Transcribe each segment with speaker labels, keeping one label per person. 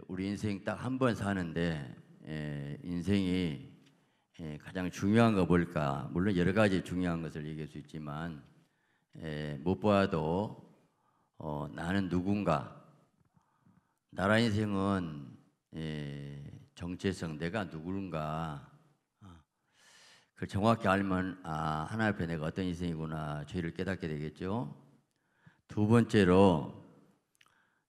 Speaker 1: 우리 인생 딱 한 번 사는데 인생이 가장 중요한 거 뭘까? 물론 여러 가지 중요한 것을 얘기할 수 있지만 무엇보다도 나는 누군가, 나라 인생은 정체성, 내가 누군가 그걸 정확히 알면 하나님 앞에 내가 어떤 인생이구나 죄를 깨닫게 되겠죠. 두 번째로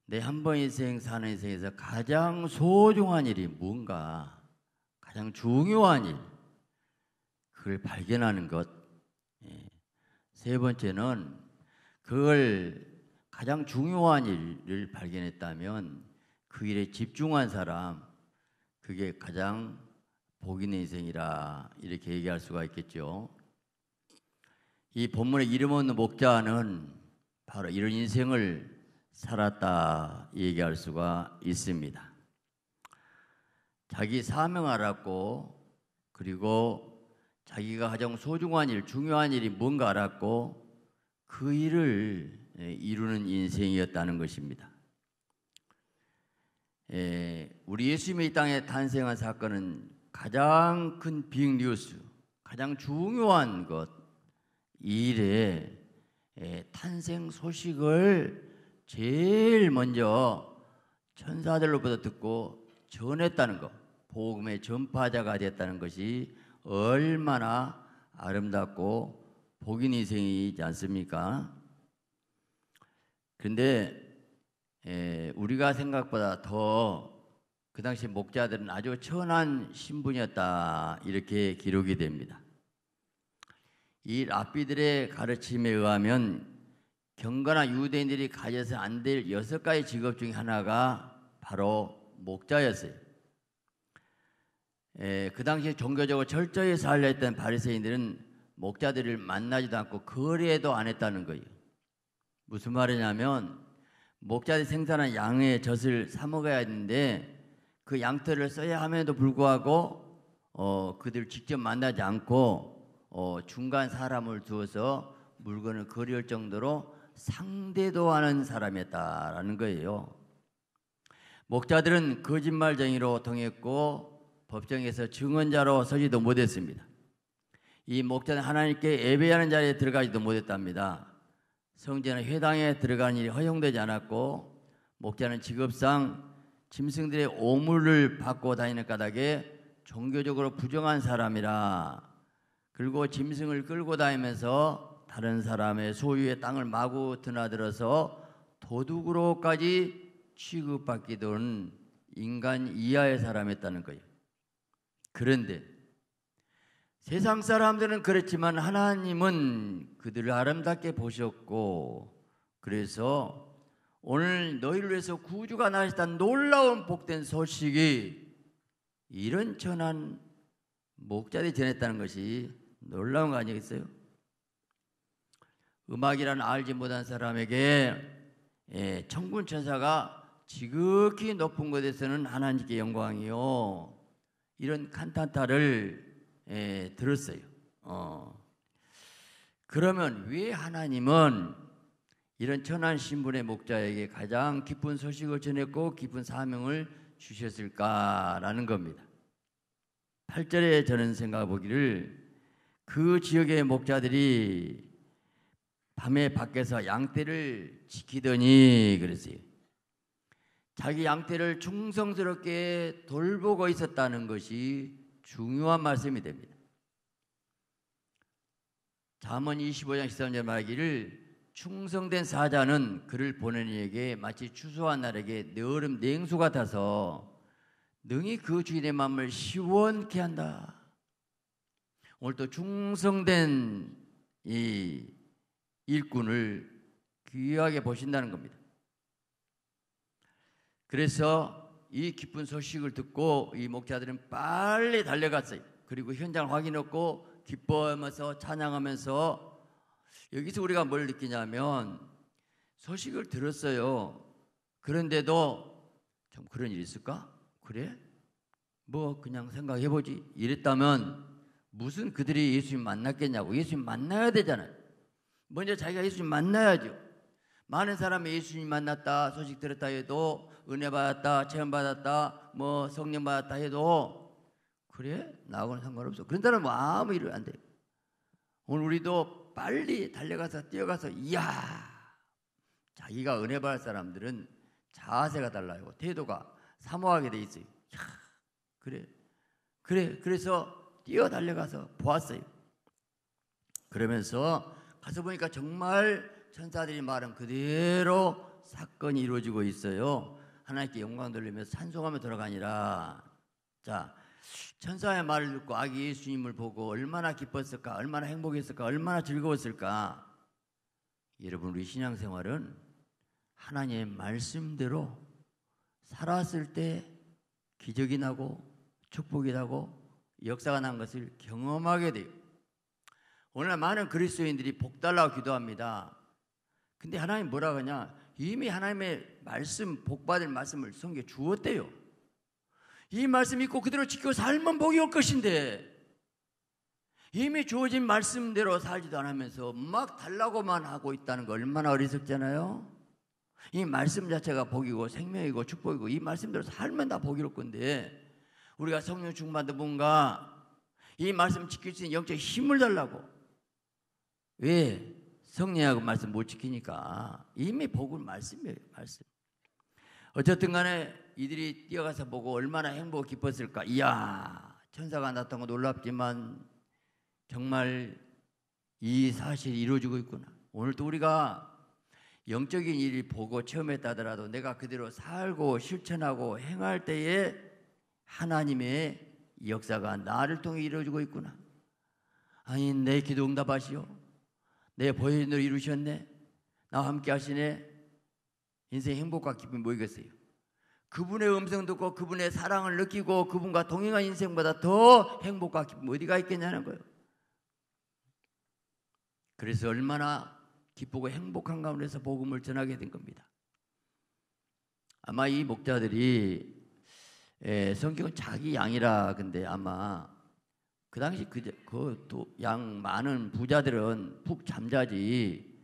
Speaker 1: 내 한 번 인생 사는 인생에서 가장 소중한 일이 뭔가, 가장 중요한 일, 그걸 발견하는 것. 세 번째는 그걸 가장 중요한 일을 발견했다면 그 일에 집중한 사람, 그게 가장 복 있는 인생이라 이렇게 얘기할 수가 있겠죠. 이 본문의 이름 없는 목자는 바로 이런 인생을 살았다 얘기할 수가 있습니다. 자기 사명 알았고, 그리고 자기가 가장 소중한 일, 중요한 일이 뭔가 알았고 그 일을 이루는 인생이었다는 것입니다. 우리 예수님이 이 땅에 탄생한 사건은 가장 큰 빅뉴스, 가장 중요한 것, 이 일의 탄생 소식을 제일 먼저 천사들로부터 듣고 전했다는 것, 복음의 전파자가 됐다는 것이 얼마나 아름답고 복 있는 인생이지 않습니까? 그런데 우리가 생각보다 더 그 당시 목자들은 아주 천한 신분이었다 이렇게 기록이 됩니다. 이 랍비들의 가르침에 의하면 경건한 유대인들이 가져서 안 될 6가지 직업 중에 하나가 바로 목자였어요. 그 당시에 종교적으로 철저히 살려 했던 바리새인들은 목자들을 만나지도 않고 거래도 안 했다는 거예요. 무슨 말이냐면 목자들이 생산한 양의 젖을 사 먹어야 했는데 그 양털을 써야 함에도 불구하고 그들을 직접 만나지 않고 중간 사람을 두어서 물건을 거래할 정도로 상대도 하는 사람이었다라는 거예요. 목자들은 거짓말쟁이로 통했고 법정에서 증언자로 서지도 못했습니다. 이 목자는 하나님께 예배하는 자리에 들어가지도 못했답니다. 성전의 회당에 들어가는 일이 허용되지 않았고, 목자는 직업상 짐승들의 오물을 받고 다니는 까닭에 종교적으로 부정한 사람이라, 그리고 짐승을 끌고 다니면서 다른 사람의 소유의 땅을 마구 드나들어서 도둑으로까지 취급받기도 하는 인간 이하의 사람이었다는 거예요. 그런데 세상 사람들은 그랬지만 하나님은 그들을 아름답게 보셨고, 그래서 오늘 너희를 위해서 구주가 나셨다는 놀라운 복된 소식이 이런 천한 목자들이 전했다는 것이 놀라운 거 아니겠어요? 음악이라는 알지 못한 사람에게 천군 천사가 지극히 높은 곳에서는 하나님께 영광이요, 이런 칸타타를 들었어요. 그러면 왜 하나님은 이런 천한 신분의 목자에게 가장 기쁜 소식을 전했고 기쁜 사명을 주셨을까라는 겁니다. 8절에 저는 생각해 보기를 그 지역의 목자들이 밤에 밖에서 양떼를 지키더니 그랬어요. 자기 양떼를 충성스럽게 돌보고 있었다는 것이 중요한 말씀이 됩니다. 잠언 25장 13절 말하기를 충성된 사자는 그를 보내는 이에게 마치 추수한 날에게 여름 냉수 같아서 능히 그 주인의 마음을 시원케 한다. 오늘 또 충성된 이 일꾼을 귀하게 보신다는 겁니다. 그래서 이 기쁜 소식을 듣고 이 목자들은 빨리 달려갔어요. 그리고 현장을 확인했고 기뻐하면서 찬양하면서, 여기서 우리가 뭘 느끼냐면 소식을 들었어요. 그런데도 좀 그런 일이 있을까? 그래? 뭐 그냥 생각해보지 이랬다면 무슨 그들이 예수님 만났겠냐고. 예수님 만나야 되잖아요. 먼저 자기가 예수님 만나야죠. 많은 사람이 예수님 만났다, 소식 들었다 해도, 은혜 받았다, 체험 받았다, 뭐 성령 받았다 해도, 그래? 나하고는 상관없어. 그런 사람은 아무 일을 안 돼. 오늘 우리도 빨리 달려가서 뛰어가서, 이야, 자기가 은혜 받을 사람들은 자세가 달라요. 태도가 사모하게 돼 있어요. 야, 그래서 뛰어 달려가서 보았어요. 그러면서 가서 보니까 정말 천사들이 말한 그대로 사건이 이루어지고 있어요. 하나님께 영광 돌리면서 찬송하며 돌아가니라. 자, 천사의 말을 듣고 아기 예수님을 보고 얼마나 기뻤을까, 얼마나 행복했을까, 얼마나 즐거웠을까. 여러분, 우리 신앙생활은 하나님의 말씀대로 살았을 때 기적이 나고 축복이 나고 역사가 난 것을 경험하게 돼요. 오늘날 많은 그리스도인들이 복달라고 기도합니다. 근데 하나님 뭐라 하냐? 이미 하나님의 말씀, 복받을 말씀을 성경에 주었대요. 이 말씀 믿고 그대로 지키고 살면 복이 올 것인데, 이미 주어진 말씀대로 살지도 않으면서 막 달라고만 하고 있다는 거 얼마나 어리석잖아요. 이 말씀 자체가 복이고 생명이고 축복이고 이 말씀대로 살면 다 복이올 건데, 우리가 성령 충만도 뭔가 이 말씀 지킬 수 있는 영적 힘을 달라고. 왜? 성령하고 말씀 못 지키니까. 이미 복은 말씀이에요. 말씀. 어쨌든 간에 이들이 뛰어가서 보고 얼마나 행복 기뻤을까. 이야, 천사가 나타나고 놀랍지만 정말 이 사실이 이루어지고 있구나. 오늘도 우리가 영적인 일을 보고 체험했다 하더라도 내가 그대로 살고 실천하고 행할 때에 하나님의 역사가 나를 통해 이루어지고 있구나. 아니, 내 기도 응답하시오. 내 보혜를 이루셨네. 나와 함께 하시네. 인생 행복과 기쁨이 뭐이겠어요? 그분의 음성 듣고 그분의 사랑을 느끼고 그분과 동행한 인생보다 더 행복과 기쁨 어디가 있겠냐는 거예요. 그래서 얼마나 기쁘고 행복한 가운데서 복음을 전하게 된 겁니다. 아마 이 목자들이 성경은 자기 양이라, 근데 아마 그 당시 그 양 많은 부자들은 푹 잠자지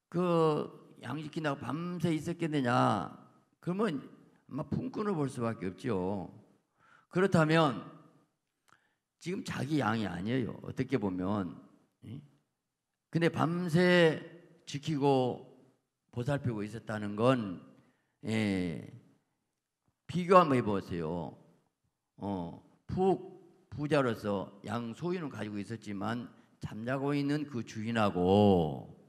Speaker 1: 그 양 지킨다고 밤새 있었겠느냐? 그러면 아마 품꾼을 볼 수밖에 없죠. 그렇다면 지금 자기 양이 아니에요. 어떻게 보면. 근데 밤새 지키고 보살피고 있었다는 건 비교 한번 해보세요. 푹 부자로서 양 소유는 가지고 있었지만 잠자고 있는 그 주인하고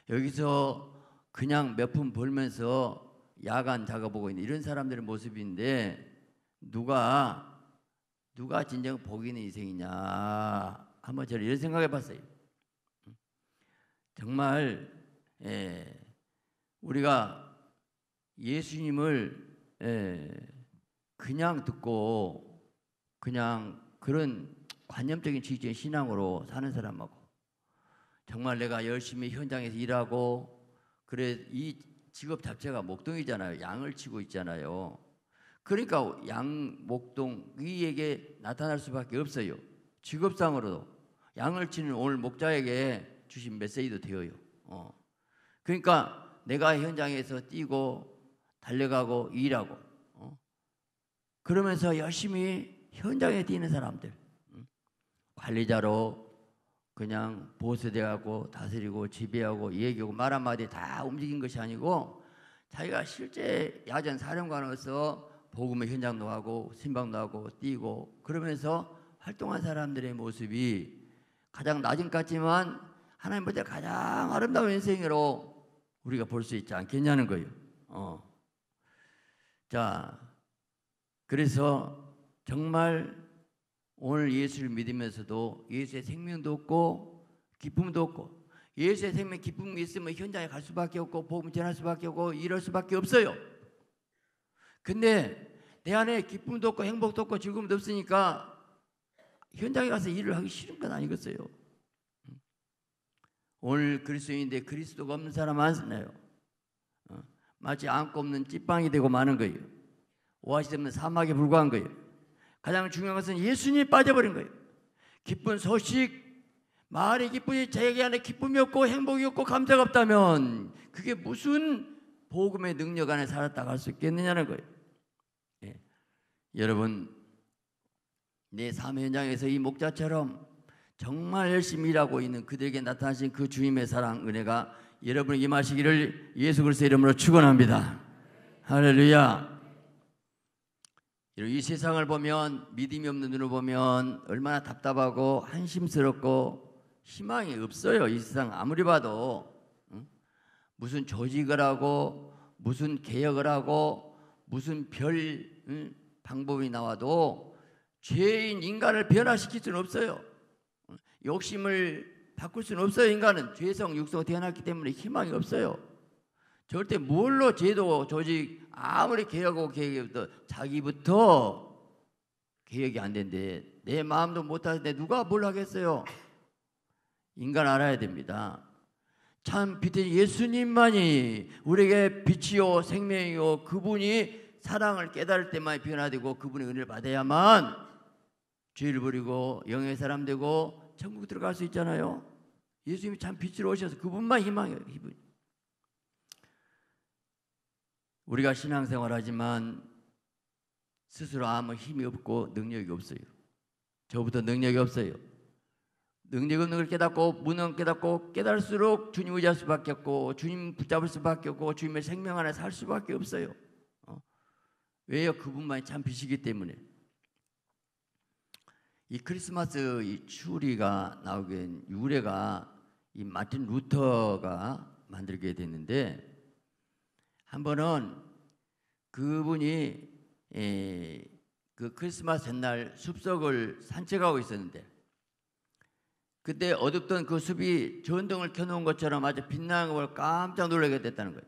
Speaker 1: 여기서 그냥 몇 푼 벌면서 야간 작업하고 있는 이런 사람들의 모습인데 누가 진정 복 있는 인생이냐 한번 저는 이런 생각해 봤어요. 정말 우리가 예수님을 그냥 듣고 그냥 그런 관념적인 취지의 신앙으로 사는 사람하고 정말 내가 열심히 현장에서 일하고 그래 이 직업 자체가 목동이잖아요. 양을 치고 있잖아요. 그러니까 양 목동 위에게 나타날 수밖에 없어요. 직업상으로도 양을 치는 오늘 목자에게 주신 메시지도 되어요. 그러니까 내가 현장에서 뛰고 달려가고 일하고 그러면서 열심히 현장에 뛰는 사람들, 관리자로 그냥 보스되고 다스리고 지배하고 얘기하고 말 한마디 다 움직인 것이 아니고 자기가 실제 야전 사령관으로서 복음의 현장도 하고 신방도 하고 뛰고 그러면서 활동한 사람들의 모습이 가장 낮은 것 같지만 하나님 볼 때 가장 아름다운 인생으로 우리가 볼 수 있지 않겠냐는 거예요. 자, 그래서 정말 오늘 예수를 믿으면서도 예수의 생명도 없고 기쁨도 없고 예수의 생명 기쁨이 있으면 현장에 갈 수밖에 없고 복음 전할 수밖에 없고 이럴 수밖에 없어요. 근데 내 안에 기쁨도 없고 행복도 없고 즐거움도 없으니까 현장에 가서 일을 하기 싫은 건 아니겠어요. 오늘 그리스도인인데 그리스도가 없는 사람 많잖아요. 마치 안고 없는 찐빵이 되고 마는 거예요. 오아시스 없는 사막에 불과한 거예요. 가장 중요한 것은 예수님이 빠져버린 거예요. 기쁜 소식 마을의 기쁨이 자기 안에 기쁨이 없고 행복이 없고 감사가 없다면 그게 무슨 복음의 능력 안에 살았다고 할 수 있겠느냐는 거예요. 예. 여러분, 내 삶의 현장에서 이 목자처럼 정말 열심히 일하고 있는 그들에게 나타나신 그 주님의 사랑, 은혜가 여러분에게 임하시기를 예수 그리스도의 이름으로 축원합니다. 할렐루야. 이 세상을 보면, 믿음이 없는 눈으로 보면 얼마나 답답하고 한심스럽고 희망이 없어요. 이 세상 아무리 봐도 무슨 조직을 하고 무슨 개혁을 하고 무슨 별 방법이 나와도 죄인 인간을 변화시킬 수는 없어요. 욕심을 바꿀 수는 없어요. 인간은 죄성 육성 태어났기 때문에 희망이 없어요. 절대 뭘로 제도 조직 아무리 개혁하고 개혁해도 자기부터 개혁이 안 된대. 내 마음도 못하는데 누가 뭘 하겠어요. 인간 알아야 됩니다. 참 빛인 예수님만이 우리에게 빛이요 생명이요, 그분이 사랑을 깨달을 때만 변화되고 그분의 은혜를 받아야만 죄를 버리고 영의 사람 되고 천국 들어갈 수 있잖아요. 예수님이 참 빛으로 오셔서 그분만 희망이에요. 우리가 신앙생활 하지만 스스로 아무 힘이 없고 능력이 없어요. 저부터 능력이 없어요. 능력 없는 걸 깨닫고 무능 깨닫고 깨달을수록 주님 의지할 수밖에 없고 주님 붙잡을 수밖에 없고 주님의 생명 안에 살 수밖에 없어요. 왜요? 그분만이 참 빛이기 때문에. 이 크리스마스 이 추리가 나오게 된 유래가 이 마틴 루터가 만들게 됐는데, 한 번은 그분이 그 크리스마스 전날 숲속을 산책하고 있었는데, 그때 어둡던 그 숲이 전등을 켜놓은 것처럼 아주 빛나는 걸 깜짝 놀라게 됐다는 거예요.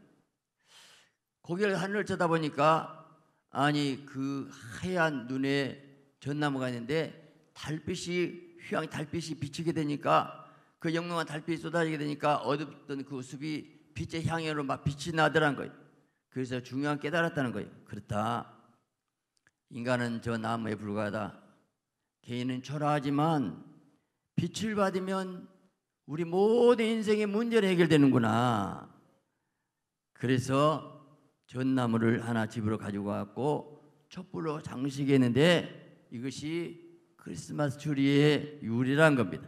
Speaker 1: 고개를 하늘을 쳐다보니까 아니 그 하얀 눈에 전나무가 있는데 달빛이 휘황 달빛이 비치게 되니까 그 영롱한 달빛이 쏟아지게 되니까 어둡던 그 숲이 빛의 향연으로 막 빛이 나더란 거예요. 그래서 중요한 깨달았다는 거예요. 그렇다. 인간은 저 나무에 불과하다. 개인은 초라하지만 빛을 받으면 우리 모든 인생의 문제는 해결되는구나. 그래서 전나무를 하나 집으로 가지고 왔고 촛불로 장식했는데 이것이 크리스마스 추리의 유래라는 겁니다.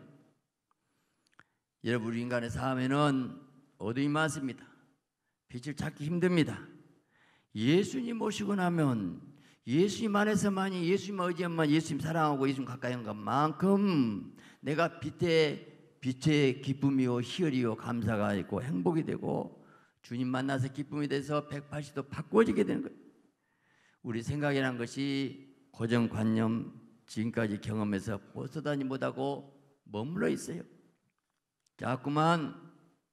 Speaker 1: 여러분, 우리 인간의 삶에는 어둠이 많습니다. 빛을 찾기 힘듭니다. 예수님 모시고 나면 예수님 안에서만이, 예수님만 의지하면, 예수님 사랑하고 예수님 가까이 한 것만큼 내가 빛의 기쁨이요 희열이요 감사가 있고 행복이 되고 주님 만나서 기쁨이 돼서 180도 바꿔지게 되는 거예요. 우리 생각이란 것이 고정관념, 지금까지 경험해서 벗어나지 못하고 머물러 있어요. 자꾸만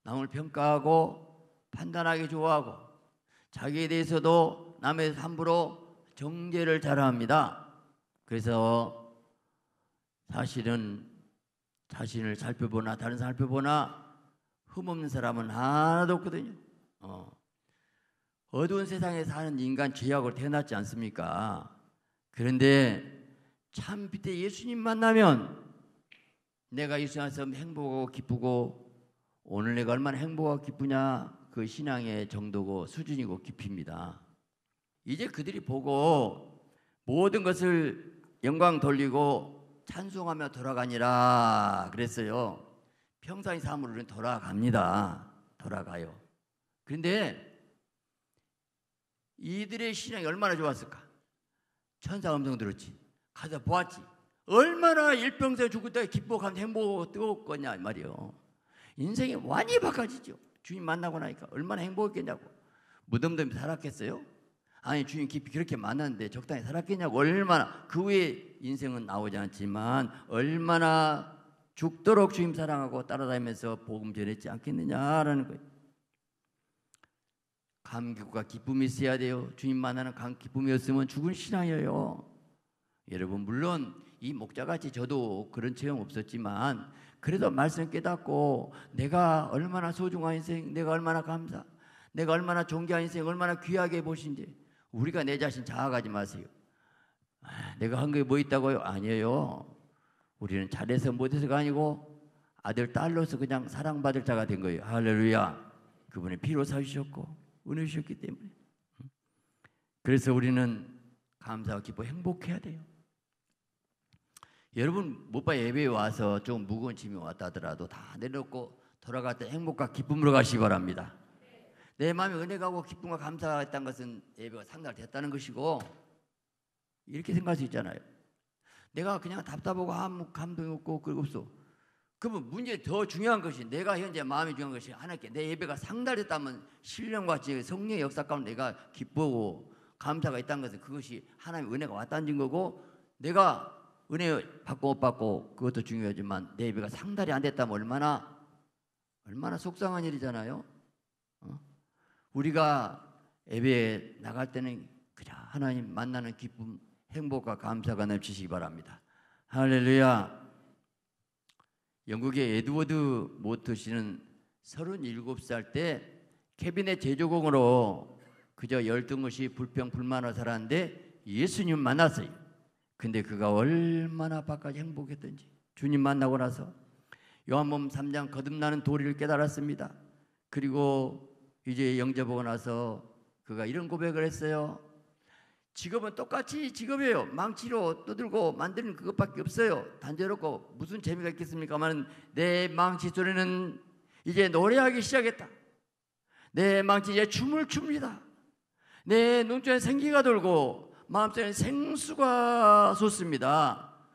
Speaker 1: 남을 평가하고 판단하기 좋아하고 자기에 대해서도 남에 대해서 함부로 정죄를 잘합니다. 그래서 사실은 자신을 살펴보나 다른 사람 살펴보나 흠없는 사람은 하나도 없거든요. 어두운 세상에 사는 인간 죄악으로 태어났지 않습니까? 그런데 참 빛의 예수님 만나면 내가 예수 안에서 행복하고 기쁘고, 오늘 내가 얼마나 행복하고 기쁘냐, 그 신앙의 정도고 수준이고 깊이입니다. 이제 그들이 보고 모든 것을 영광 돌리고 찬송하며 돌아가니라 그랬어요. 평상의 삶으로는 돌아갑니다. 돌아가요. 그런데 이들의 신앙이 얼마나 좋았을까? 천사 음성 들었지, 가서 보았지, 얼마나 일평생 죽을 때 기뻐하고 행복하고 뜨겁겠냐 말이요. 인생이 완전히 바꿔지죠. 주님 만나고 나니까 얼마나 행복했겠냐고. 무덤덤이 살았겠어요? 아니 주님 깊이 그렇게 만났는데 적당히 살았겠냐고. 얼마나 그 후에 인생은 나오지 않지만 얼마나 죽도록 주님 사랑하고 따라다니면서 복음 전했지 않겠느냐라는 거예요. 감격과 기쁨이 있어야 돼요. 주님 만나는 기쁨이 없으면 죽은 신앙이에요. 여러분, 물론 이 목자같이 저도 그런 체험 없었지만 그래도 말씀 깨닫고 내가 얼마나 소중한 인생, 내가 얼마나 감사, 내가 얼마나 존귀한 인생, 얼마나 귀하게 보신지. 우리가 내 자신 자학하지 마세요. 내가 한 게 뭐 있다고요? 아니에요. 우리는 잘해서 못해서가 아니고 아들, 딸로서 그냥 사랑받을 자가 된 거예요. 할렐루야. 그분의 피로 사주셨고 은혜 주셨기 때문에. 그래서 우리는 감사하고 기뻐 행복해야 돼요. 여러분 못봐 예배에 와서 좀 무거운 짐이 왔다 하더라도 다 내려놓고 돌아갈 때 행복과 기쁨으로 가시기 바랍니다. 내 마음에 은혜가 오고 기쁨과 감사가 있다는 것은 예배가 상달됐다는 것이고, 이렇게 생각할 수 있잖아요. 내가 그냥 답답하고 아무 감동이 없고 그리고 없어. 그러면 문제 더 중요한 것이, 내가 현재 마음이 중요한 것이 하나님께 내 예배가 상달됐다면 신령과 성령의 역사 가운데 내가 기쁘고 감사가 있다는 것은 그것이 하나님의 은혜가 왔다는 거고, 내가 은혜 받고 못 받고 그것도 중요하지만 내 예배가 상달이 안 됐다면 얼마나 속상한 일이잖아요. 우리가 예배에 나갈 때는 그냥 하나님 만나는 기쁨, 행복과 감사가 넘치시기 바랍니다. 할렐루야. 영국의 에드워드 모트 씨는 37살 때 캐비넷 제조공으로 그저 12것이 불평불만으로 살았는데 예수님 만났어요. 근데 그가 얼마나 바깥 행복했던지, 주님 만나고 나서 요한복음 3장 거듭나는 도리를 깨달았습니다. 그리고 이제 영접하고 나서 그가 이런 고백을 했어요. 직업은 똑같이 직업이에요. 망치로 두들고 만드는 그것밖에 없어요. 단조롭고 무슨 재미가 있겠습니까만, 내 망치 소리는 이제 노래하기 시작했다. 내 망치 이제 춤을 춥니다. 내 눈쪽에 생기가 돌고 마음속에 생수가 솟습니다.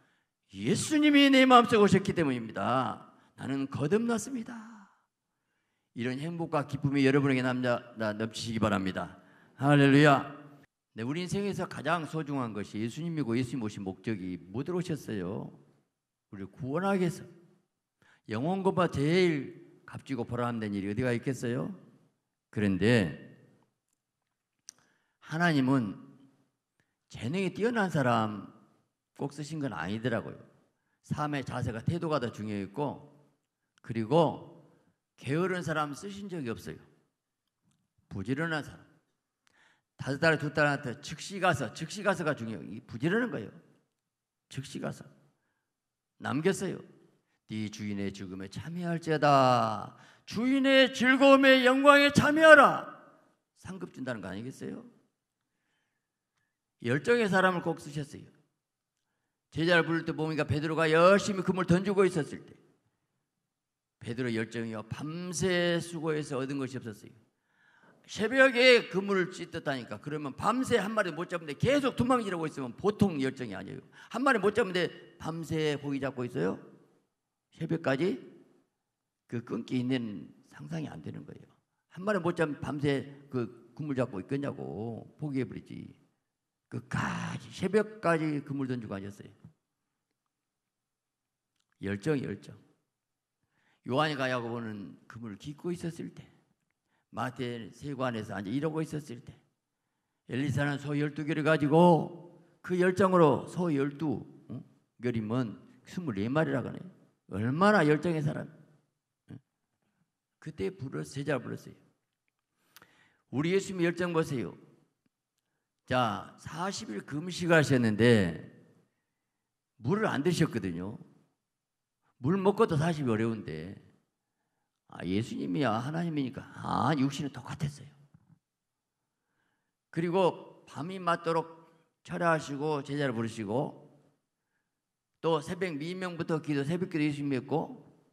Speaker 1: 예수님이 내 마음속에 오셨기 때문입니다. 나는 거듭났습니다. 이런 행복과 기쁨이 여러분에게 넘치시기 바랍니다. 할렐루야. 네, 우리 인생에서 가장 소중한 것이 예수님이고, 예수님 오신 목적이 뭐로 오셨어요? 우리를 구원하기 위해서. 영원 것보다 제일 값지고 보람된 일이 어디가 있겠어요? 그런데 하나님은 재능이 뛰어난 사람 꼭 쓰신 건 아니더라고요. 삶의 자세가, 태도가 더 중요했고, 그리고 게으른 사람 쓰신 적이 없어요. 부지런한 사람, 5달, 2달한테 즉시 가서가 중요해요. 부지런한 거예요. 즉시 가서 남겼어요. 네 주인의 죽음에 참여할지어다. 주인의 즐거움에 영광에 참여하라. 상급 준다는 거 아니겠어요? 열정의 사람을 꼭 쓰셨어요. 제자를 부를 때 보니까 베드로가 열심히 그물 던지고 있었을 때, 베드로 열정이요, 밤새 수고해서 얻은 것이 없었어요. 새벽에 그물을 찢었다니까. 그러면 밤새 한 마리 못 잡는데 계속 도망치려고 있으면 보통 열정이 아니에요. 한 마리 못 잡는데 밤새 고기 잡고 있어요. 새벽까지 그 끊기 있는 상상이 안 되는 거예요. 한 마리 못 잡으면 밤새 그 그물 잡고 있겠냐고. 포기해버리지. 끝까지 새벽까지 그물 던지고 앉았어요. 열정. 요한이가 야고보는 그물을 깃고 있었을 때, 마태 세관에서 앉아 이러고 있었을 때, 엘리사는 소 12개를 가지고 그 열정으로 소 12결이면 24마리라 그러네. 얼마나 열정의 사람. 그때 제자를 불렀어요. 우리 예수님 열정 보세요. 자, 40일 금식하셨는데 물을 안 드셨거든요. 물 먹고도 40이 어려운데, 예수님이야 하나님이니까 육신은 똑같았어요. 그리고 밤이 맞도록 철야하시고 제자를 부르시고, 또 새벽 미명부터 기도, 새벽기도 예수님 믿고,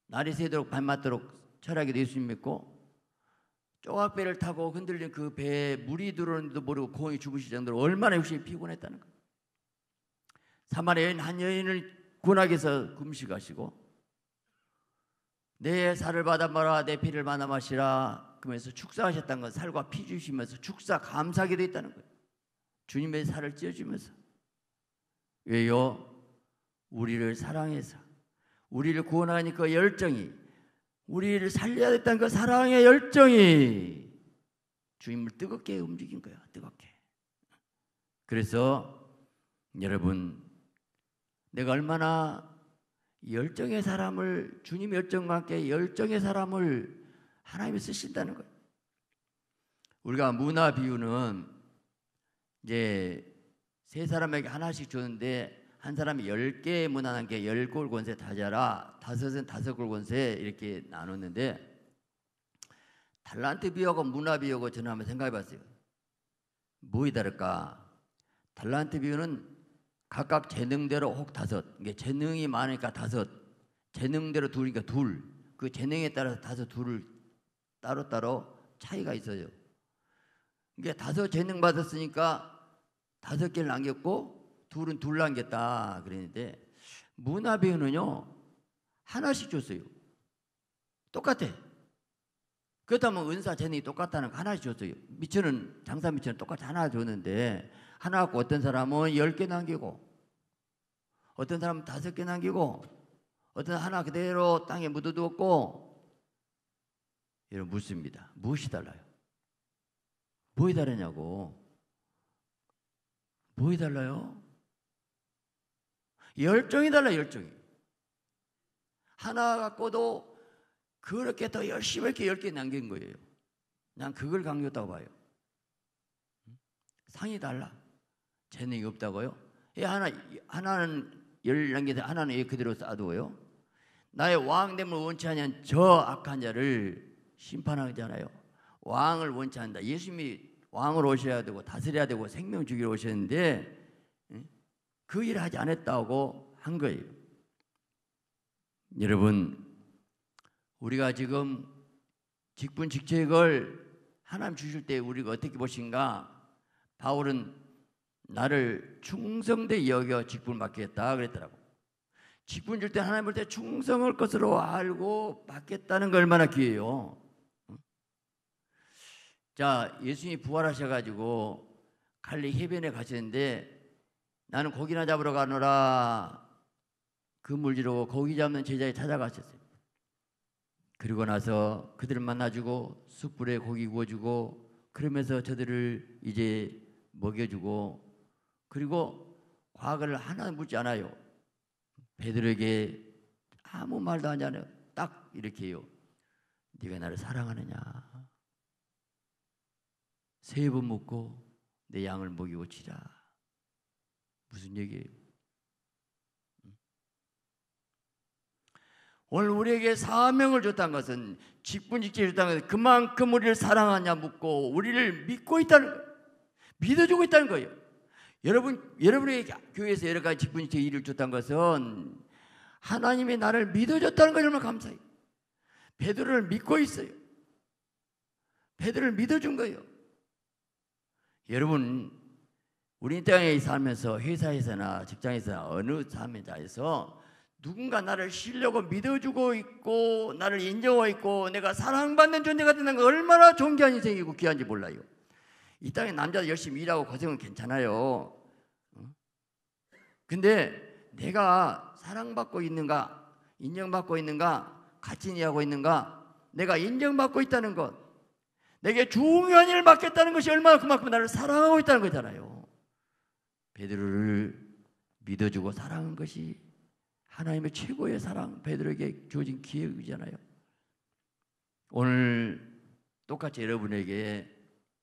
Speaker 1: 날이 새도록 밤 맞도록 철야기도 예수님 믿고, 조각배를 타고 흔들린 그 배에 물이 들어오는지도 모르고 공이 주무실 정도로 얼마나 육신이 피곤했다는 거예요. 사마리아 여인 한 여인을 구원하기 위해서 금식하시고, 내 살을 받아 마라, 내 피를 받아 마시라 그러면서 축사하셨다는 건 살과 피 주시면서 축사 감사하게 되어 있다는 거예요. 주님의 살을 찢어주면서. 왜요? 우리를 사랑해서, 우리를 구원하니 그 열정이, 우리를 살려야 됐다는 그 사랑의 열정이 주님을 뜨겁게 움직인 거야. 뜨겁게. 그래서 여러분, 내가 얼마나 열정의 사람을, 주님의 열정과 함께 열정의 사람을 하나님이 쓰신다는 거예요. 우리가 문화 비유는 이제 세 사람에게 하나씩 줬는데 한 사람이 10개의 문화단계 10골 권세 다자라, 5은 5골 권세 이렇게 나눴는데, 달란트 비유하고 문화 비유하고 저는 한번 생각해 봤어요. 뭐이 다를까? 달란트 비유는 각각 재능대로 혹 5, 이게 재능이 많으니까 5, 재능대로 둘이니까 둘, 그 재능에 따라서 5, 2를 따로따로 차이가 있어요. 이게 5 재능 받았으니까 5개를 남겼고 2은 2 남겼다 그랬는데, 문화 비유는요 하나씩 줬어요. 똑같아. 그렇다면 은사 재능이 똑같다는 거 하나씩 줬어요. 미천은, 장사 미천은 똑같이 하나 줬는데, 하나 갖고 어떤 사람은 10개 남기고, 어떤 사람은 5개 남기고, 어떤 하나 그대로 땅에 묻어두었고. 여러분 묻습니다. 무엇이 달라요? 뭐이 다르냐고. 뭐이 달라요? 열정이 달라요. 열정이. 하나 갖고도 그렇게 더 열심히 이렇게 10개 남긴 거예요. 난 그걸 강조했다고 봐요. 상이 달라. 재능이 없다고요? 하나는 10 남기는데 하나는 왜 그대로 놔두어요? 나의 왕됨을 원치 않는 저 악한 자를 심판하잖아요. 왕을 원치 않는다. 예수님이 왕을 오셔야 되고 다스려야 되고 생명 주기로 오셨는데 그 일을 하지 않았다고 한 거예요. 여러분, 우리가 지금 직분 직책을 하나님 주실 때 우리가 어떻게 보신가? 바울은 나를 충성되이 여겨 직분을 맡겠다 그랬더라고. 직분 줄 때 하나님 볼 때 충성할 것으로 알고 받겠다는 거 얼마나 귀해요. 자, 예수님이 부활하셔가지고 갈리 해변에 가셨는데, 나는 고기나 잡으러 가노라 그물지로 고기 잡는 제자에 찾아가셨어요. 그리고 나서 그들을 만나주고 숯불에 고기 구워주고, 그러면서 저들을 이제 먹여주고, 그리고 과거를 하나 묻지 않아요. 베드로에게 아무 말도 하지 않아요. 딱 이렇게 해요. 네가 나를 사랑하느냐? 3번 묻고 내 양을 먹이고 치라. 무슨 얘기예요? 오늘 우리에게 사명을 줬다는 것은, 직분직책을 줬다는 것은 그만큼 우리를 사랑하냐 묻고 우리를 믿고 있다는 거예요. 믿어주고 있다는 거예요. 여러분의 교회에서 여러 가지 직분직책 일을 줬다는 것은 하나님이 나를 믿어줬다는 거예요. 얼마나 감사해요. 베드로를 믿고 있어요. 베드로를 믿어준 거예요. 여러분, 우리 땅에 살면서 회사에서나 직장에서나 어느 사명자에서 누군가 나를 신뢰하고 믿어주고 있고 나를 인정하고 있고 내가 사랑받는 존재가 된다는 거 얼마나 존귀한 인생이고 귀한지 몰라요. 이 땅에 남자도 열심히 일하고 고생은 괜찮아요. 근데 내가 사랑받고 있는가, 인정받고 있는가, 같이 일하고 있는가, 내가 인정받고 있다는 것, 내게 중요한 일을 맡겠다는 것이 얼마나 그만큼 나를 사랑하고 있다는 거잖아요. 베드로를 믿어주고 사랑한 것이 하나님의 최고의 사랑, 베드로에게 주어진 기회이잖아요. 오늘 똑같이 여러분에게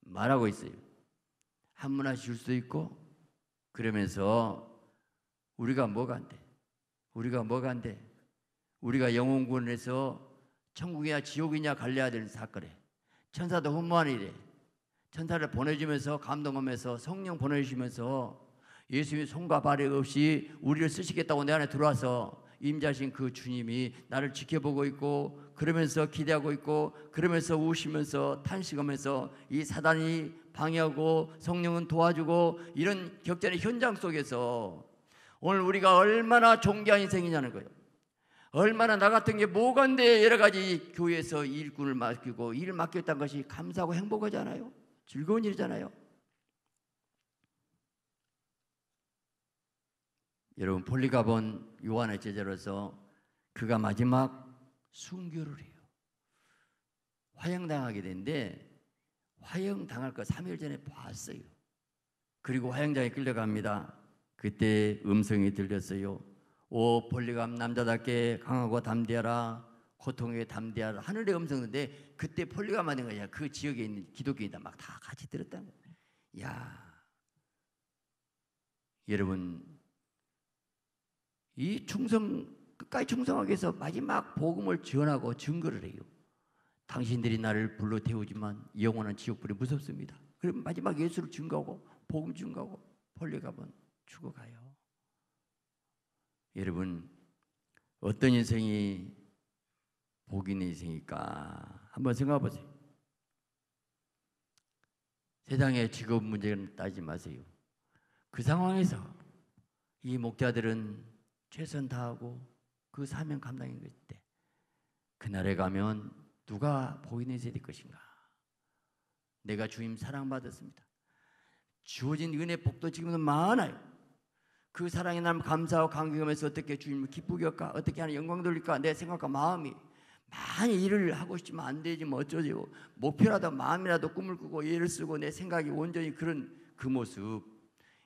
Speaker 1: 말하고 있어요. 한 문화씩 줄 수 있고, 그러면서 우리가 뭐가 안 돼? 우리가 뭐가 안 돼? 우리가 영혼구원에서 천국이냐 지옥이냐 갈려야 될 사건에 천사도 훈무하는 일에 천사를 보내주면서 감동하면서 성령 보내주시면서 예수님이 손과 발이 없이 우리를 쓰시겠다고 내 안에 들어와서 임자신 그 주님이 나를 지켜보고 있고, 그러면서 기대하고 있고, 그러면서 우시면서 탄식하면서 이 사단이 방해하고 성령은 도와주고, 이런 격전의 현장 속에서 오늘 우리가 얼마나 존귀한 인생이냐는 거예요. 얼마나 나 같은 게 뭐간데 여러 가지 교회에서 일꾼을 맡기고 일을 맡겼다는 것이 감사하고 행복하잖아요. 즐거운 일이잖아요. 여러분, 폴리가본 요한의 제자로서 그가 마지막 순교를 해요. 화형당하게 되는데, 화형당할 거 3일 전에 봤어요. 그리고 화형장에 끌려갑니다. 그때 음성이 들렸어요. 오 폴리감, 남자답게 강하고 담대하라, 고통에 담대하라. 하늘의 음성인데 그때 폴리감 하는 거야. 그 지역에 있는 기독교인들 막 다 같이 들었다는 거야. 야, 여러분, 이 끝까지 충성하기 위해서 마지막 복음을 전하고 증거를 해요. 당신들이 나를 불러 태우지만 영원한 지옥불이 무섭습니다. 그럼 마지막 예수를 증거하고 복음 증거하고 벌레가면 죽어가요. 여러분, 어떤 인생이 복 있는 인생일까? 한번 생각해 보세요. 세상의 직업 문제는 따지지 마세요. 그 상황에서 이 목자들은 최선 다하고 그 사명 감당인 때 그날에 가면 누가 복 있는 인생이 될 것인가? 내가 주님 사랑받았습니다. 주어진 은혜 복도 지금도 많아요. 그 사랑에 난 감사하고 감격하면서 어떻게 주님을 기쁘게 할까? 어떻게 하는 영광 돌릴까? 내 생각과 마음이 많이 일을 하고 싶지만 안 되지 뭐 어쩌지요. 목표라도 마음이라도 꿈을 꾸고 애를 쓰고 내 생각이 온전히 그런 그 모습.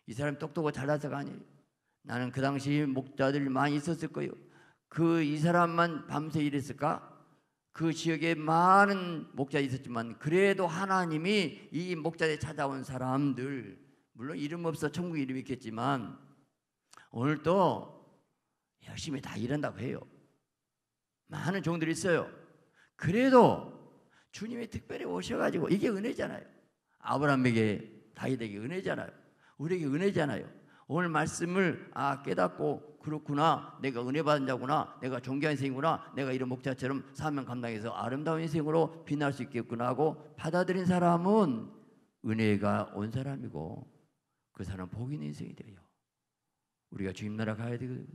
Speaker 1: 이 사람 똑똑하고 잘나서가 아니에요. 나는 그 당시 목자들이 많이 있었을 거예요. 이 사람만 밤새 일했을까? 그 지역에 많은 목자들이 있었지만 그래도 하나님이 이 목자들이 찾아온 사람들, 물론 이름 없어 천국 이름이 있겠지만 오늘도 열심히 다 일한다고 해요. 많은 종들이 있어요. 그래도 주님이 특별히 오셔가지고 이게 은혜잖아요. 아브라함에게 다윗에게 은혜잖아요. 우리에게 은혜잖아요. 오늘 말씀을 깨닫고 그렇구나, 내가 은혜 받은 자구나, 내가 존귀한 인생이구나, 내가 이런 목자처럼 사명 감당해서 아름다운 인생으로 빛날 수 있겠구나 하고 받아들인 사람은 은혜가 온 사람이고 그 사람은 복 있는 인생이 돼요. 우리가 주님 나라 가야 되거든요.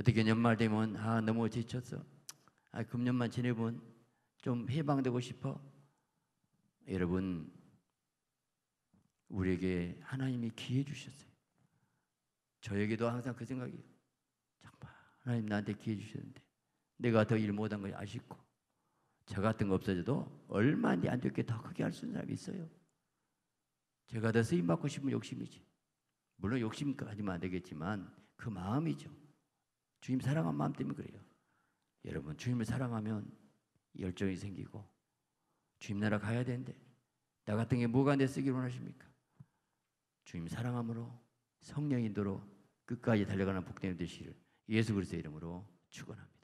Speaker 1: 어떻게 연말 되면 너무 지쳤어, 금년만 지내면 좀 해방되고 싶어. 여러분, 우리에게 하나님이 기회 주셨어요. 저에게도 항상 그 생각이에요. 정말 하나님 나한테 기회 주셨는데 내가 더 일 못한 거 아쉽고, 저 같은 거 없어져도 얼마인지 안 좋게 더 크게 할 수 있는 사람이 있어요. 제가 더 쓰임 받고 싶은 욕심이지. 물론 욕심까지만 안 되겠지만 그 마음이죠. 주님 사랑한 마음 때문에 그래요. 여러분, 주님을 사랑하면 열정이 생기고 주님 나라 가야 되는데 나 같은 게 뭐가 내 쓰기를 원하십니까? 주님 사랑함으로 성령 인도로 끝까지 달려가는 복된 되시기를 예수 그리스도의 이름으로 축원합니다.